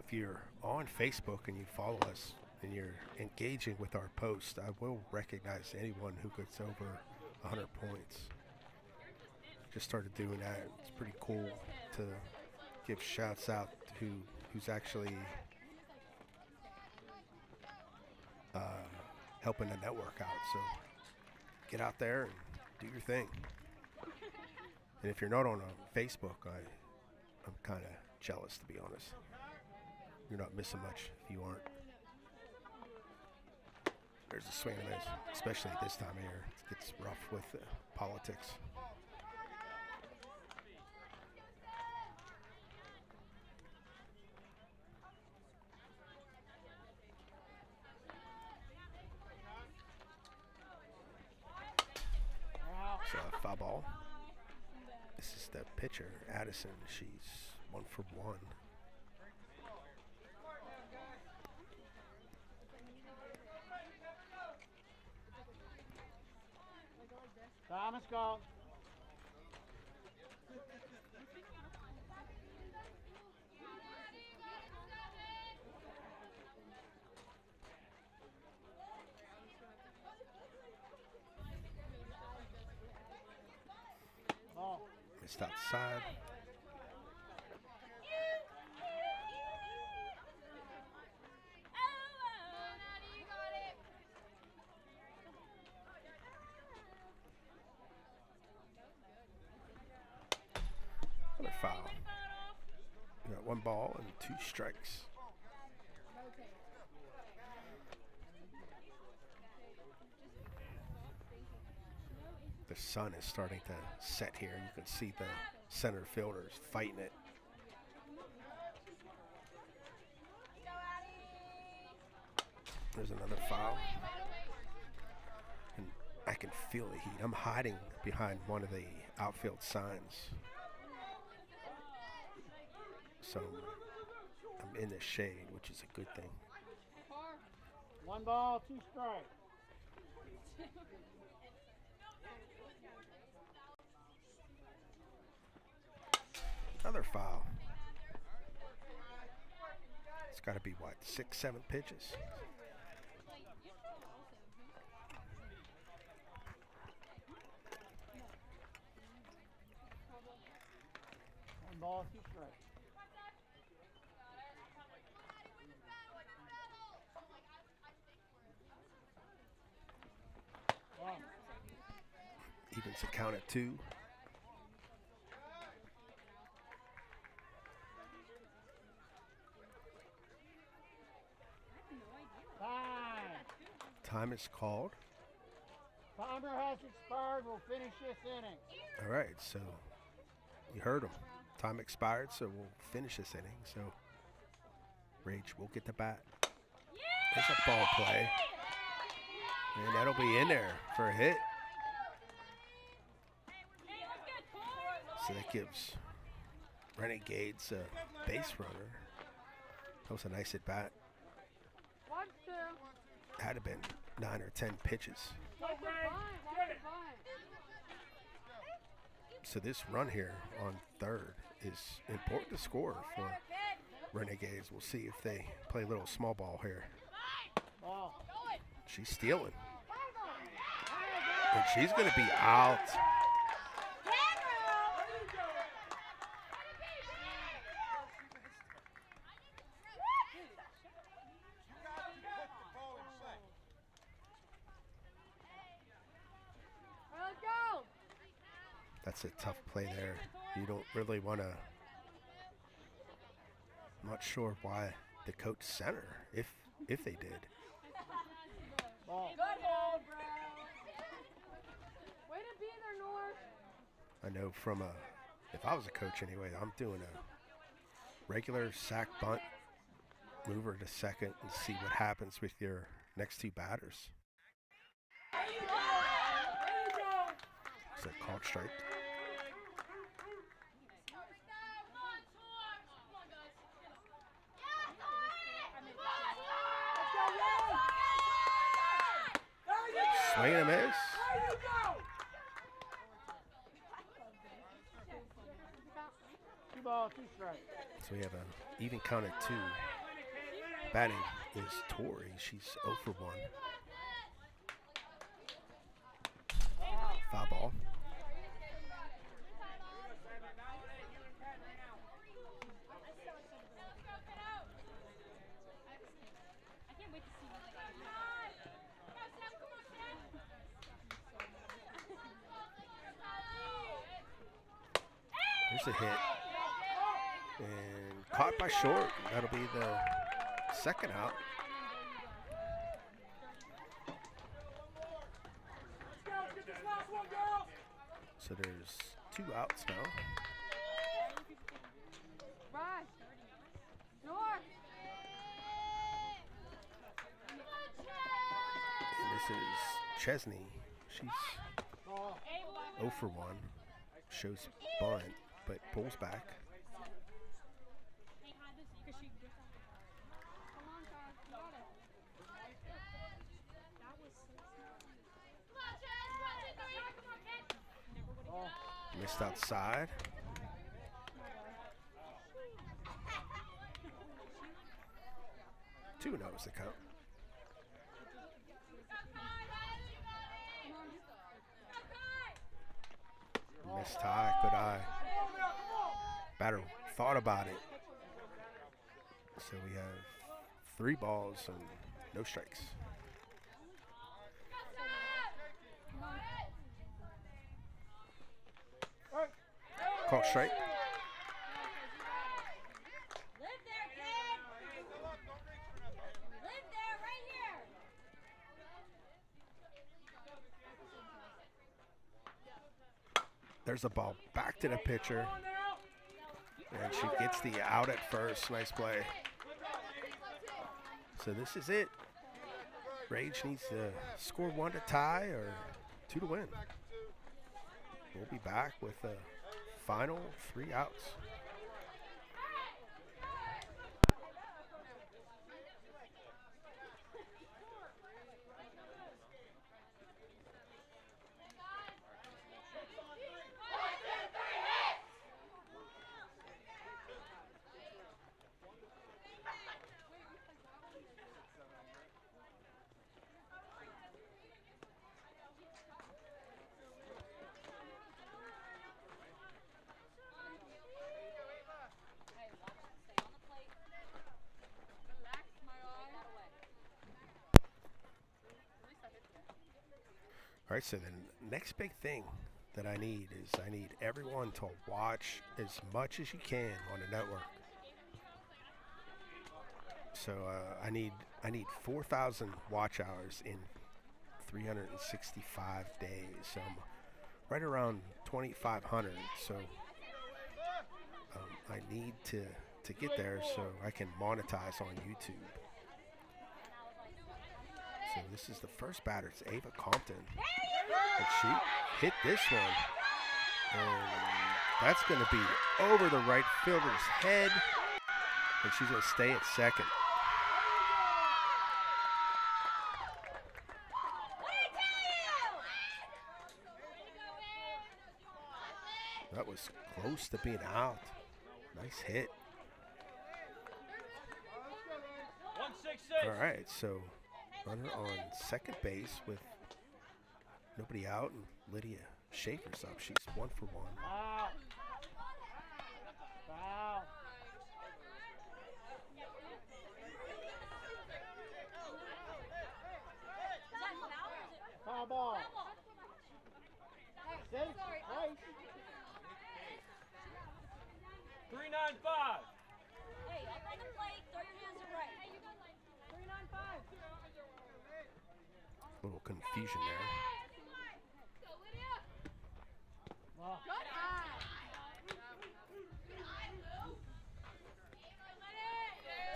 if you're on Facebook and you follow us and you're engaging with our post, I will recognize anyone who gets over 100 points. Just started doing that. It's pretty cool to give shouts out to who's actually helping the network out. So get out there and do your thing. And if you're not on Facebook, I'm kind of jealous, to be honest. You're not missing much if you aren't. There's a swing and a miss, especially this time of year. It gets rough with politics. So foul ball. This is the pitcher, Addison. She's 1 for 1. Thomas, go. Ball. Missed outside. Another foul. We got 1 ball and 2 strikes. The sun is starting to set here. You can see the center fielders fighting it. There's another foul. And I can feel the heat. I'm hiding behind one of the outfield signs. So I'm in the shade, which is a good thing. 1 ball, 2 strikes. Another foul. It's got to be, what, 6, 7 pitches? One ball, 2 strikes. Wow. Evens the count at 2. Time is called. Timer has expired. We'll finish this inning. All right, so you heard him. Time expired, so we'll finish this inning. So Rage will get the bat. There's a ball play. And that'll be in there for a hit. So that gives Renegades a base runner. That was a nice at bat. Had to been 9 or 10 pitches. So this run here on third is important to score for Renegades. We'll see if they play a little small ball here. She's stealing. And she's going to be out. That's a tough play there. You don't really want to. I'm not sure why the coach center, if they did. Ball. Way to be there, North. I know from if I was a coach anyway, I'm doing a regular sack bunt, move her to second, and see what happens with your next 2 batters. Is that called strike? Swing and a miss. ball, 2 strikes. So we have an even count at 2. Batting is Tori. She's 0 for 1. Foul ball. There's a hit. And caught by short. That'll be the second out. So there's 2 outs now. Right. North. And this is Chesney. She's 0 for 1. Shows bunt, but pulls back. Missed outside. Two knows the count. Missed high, good eye. Batter thought about it. So we have 3 balls and no strikes. Call strike. There's a ball back to the pitcher. And she gets the out at first. Nice play. So this is it. Rage needs to score 1 to tie or 2 to win. We'll be back with the final 3 outs. All right, so the next big thing that I need is I need everyone to watch as much as you can on the network. So I need 4,000 watch hours in 365 days. So I'm right around 2,500. So I need to get there so I can monetize on YouTube. So this is the first batter. It's Ava Compton. And she hit this one. And that's going to be over the right fielder's head. And she's going to stay at second. That was close to being out. Nice hit. 1-6-6. All right, so runner on second base with nobody out, and Lydia Schaefer's up. She's 1 for 1. Foul. Foul. Foul ball. See? Right. 3-9-5. Hey, up on the plate, throw your hands to right. Hey, you got like 395. Little confusion there. Well, Good eye.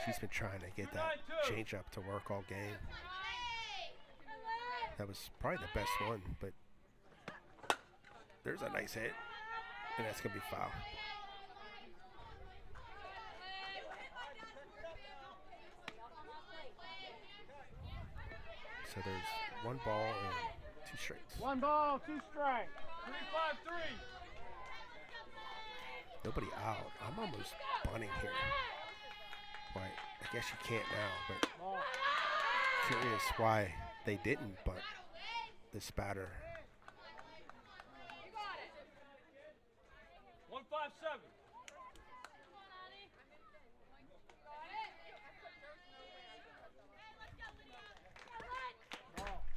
She's been trying to get that changeup to work all game. That was probably the best one, but there's a nice hit, and that's going to be foul. So there's 1 ball and 2 strikes. 1 ball, 2 strikes. 3-5-3. Nobody out. I'm almost bunting here. Right. I guess you can't now, but curious why they didn't bunt this batter. 157.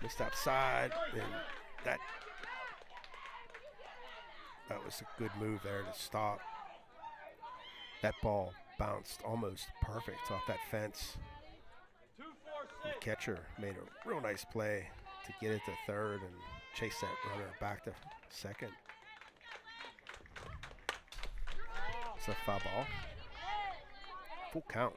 Missed outside, and that was a good move there to stop. That ball bounced almost perfect off that fence. The catcher made a real nice play to get it to third and chase that runner back to second. It's a foul ball. Full count.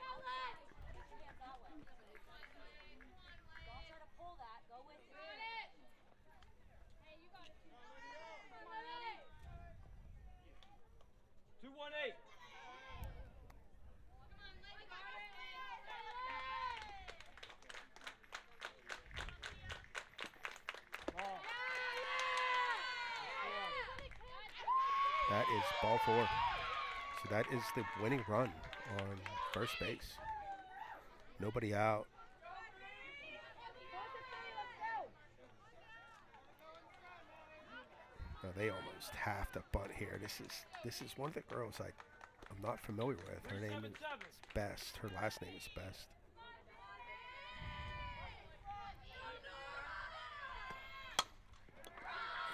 That is ball 4. So that is the winning run on first base. Nobody out. Now they almost have to bunt here. This is one of the girls I'm not familiar with. Her name is Best. Her last name is Best.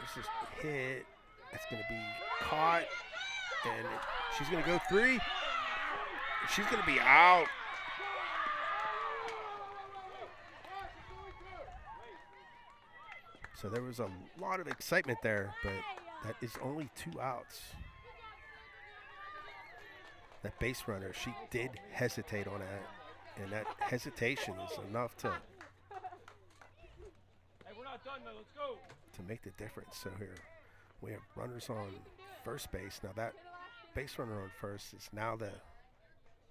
This is hit. It's going to be caught, and she's going to go 3. She's going to be out. So there was a lot of excitement there, but that is only 2 outs. That base runner, she did hesitate on that, and that hesitation is enough to We're not done, man. Let's go. make the difference. So here we have runners on first base. Now that base runner on first is now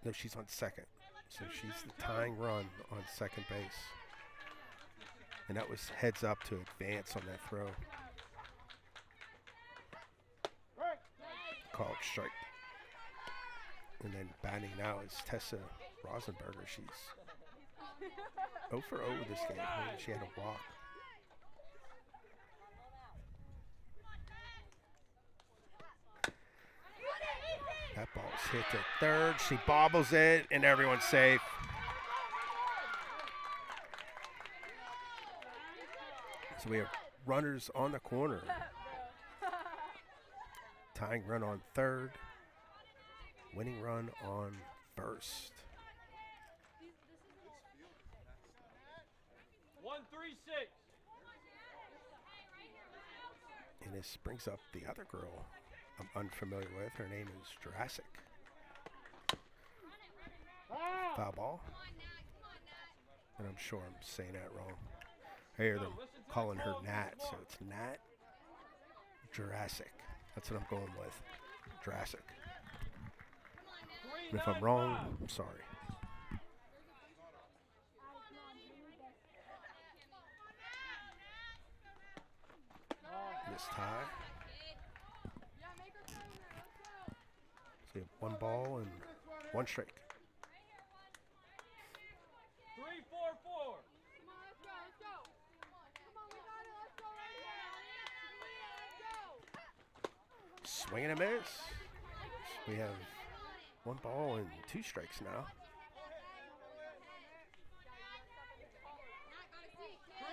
no, she's on second. So she's the tying run on second base. And that was heads up to advance on that throw. Called strike. And then batting now is Tessa Rosenberger. She's 0 for 0 with this game. She had a walk. That ball's hit to third. She bobbles it, and everyone's safe. So we have runners on the corner. Tying run on third. Winning run on first. 136. And this brings up the other girl I'm unfamiliar with. Her name is Jurassic. Foul ball. And I'm sure I'm saying that wrong. I hear them calling her Nat, so it's Nat Jurassic. That's what I'm going with. Jurassic. And if I'm wrong, I'm sorry. This tie. So you have 1 ball and 1 strike. 3-4-4. Swing and a miss. We have 1 ball and 2 strikes now. 3-5-3.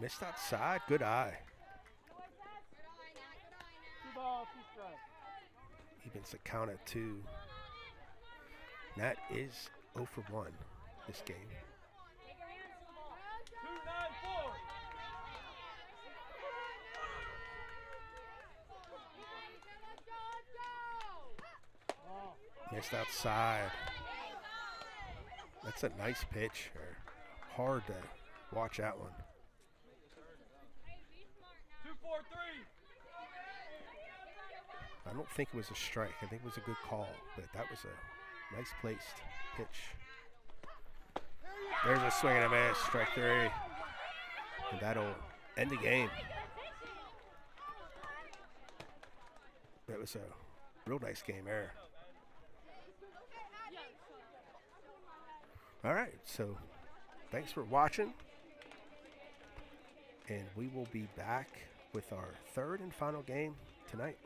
Missed outside. Good eye. 2 balls, 2 strikes. Evens the count at 2. Nat is 0 for 1 this game. 2-9-4. Missed outside. That's a nice pitch. Hard to watch that one. 2-4-3. I don't think it was a strike. I think it was a good call, but that was a nice placed pitch. There's a swing and a miss, strike 3. And that'll end the game. That was a real nice game there. All right, so thanks for watching. And we will be back with our third and final game tonight.